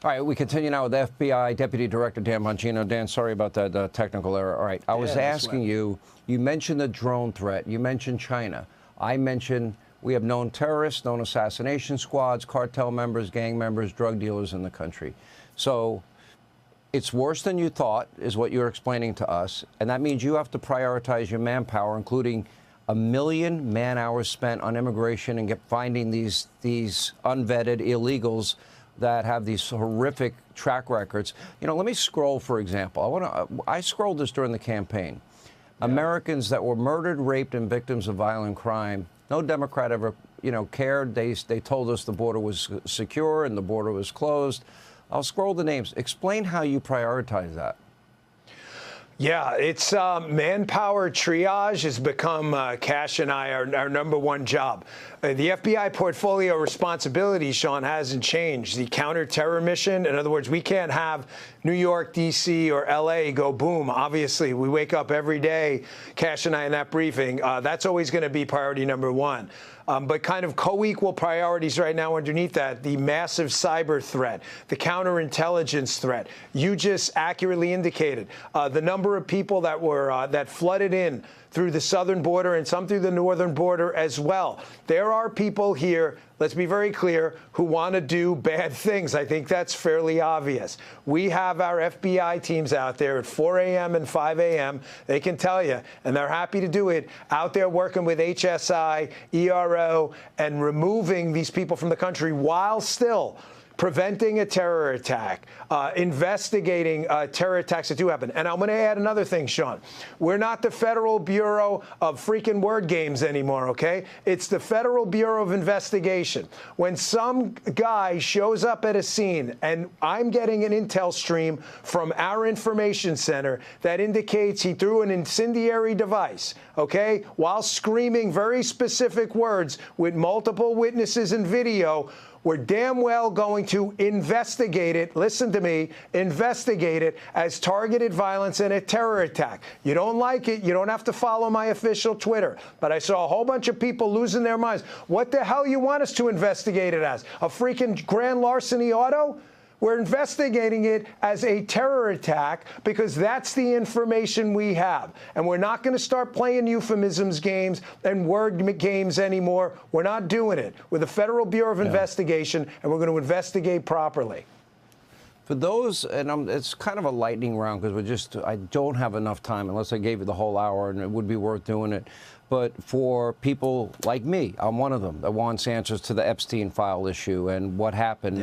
All right, we continue now with FBI Deputy Director Dan Bongino. Dan, sorry about that technical error. All right, I was asking you, you mentioned the drone threat. You mentioned China. I mentioned we have known terrorists, known assassination squads, cartel members, gang members, drug dealers in the country. So it's worse than you thought, is what you're explaining to us. And that means you have to prioritize your manpower, including 1 million man-hours spent on immigration and finding these unvetted illegals that have these horrific track records. You know, let me scroll, for example. I scrolled this during the campaign. Yeah. Americans that were murdered, raped, and victims of violent crime. No Democrat ever, cared. They told us the border was secure and the border was closed. I'll scroll the names. Explain how you prioritize that. Yeah, it's manpower triage has become Cash and I our #1 job. The FBI portfolio responsibility, Sean, hasn't changed. The counter-terror mission, in other words, we can't have New York, D.C., or L.A. go boom. Obviously, we wake up every day, Cash and I in that briefing. That's always going to be priority #1. But kind of co-equal priorities right now underneath that, the massive cyber threat, the counterintelligence threat. You just accurately indicated the number of people that were that flooded in through the southern border and some through the northern border as well. There are people here, let's be very clear, who want to do bad things. I think that's fairly obvious. We have our FBI teams out there at 4 a.m. and 5 a.m. They can tell you, and they're happy to do it, out there working with HSI, ERO, and removing these people from the country while still preventing a terror attack, investigating terror attacks that do happen. And I'm going to add another thing, Sean. We're not the Federal Bureau of freaking word games anymore, okay? It's the Federal Bureau of Investigation. When some guy shows up at a scene, and I'm getting an intel stream from our information center that indicates he threw an incendiary device, okay, while screaming very specific words with multiple witnesses and video, we're damn well going to investigate it. Listen to me, investigate it as targeted violence and a terror attack. You don't like it, you don't have to follow my official Twitter. But I saw a whole bunch of people losing their minds. What the hell you want us to investigate it as? A freaking grand larceny auto? We're investigating it as a terror attack because that's the information we have. And we're not going to start playing euphemisms games and word games anymore. We're not doing it. We're the Federal Bureau of Investigation, and we're going to investigate properly. For those, and it's kind of a lightning round because I don't have enough time unless I gave you the whole hour, and it would be worth doing it. But for people like me, I'm one of them that wants answers to the Epstein file issue and what happened.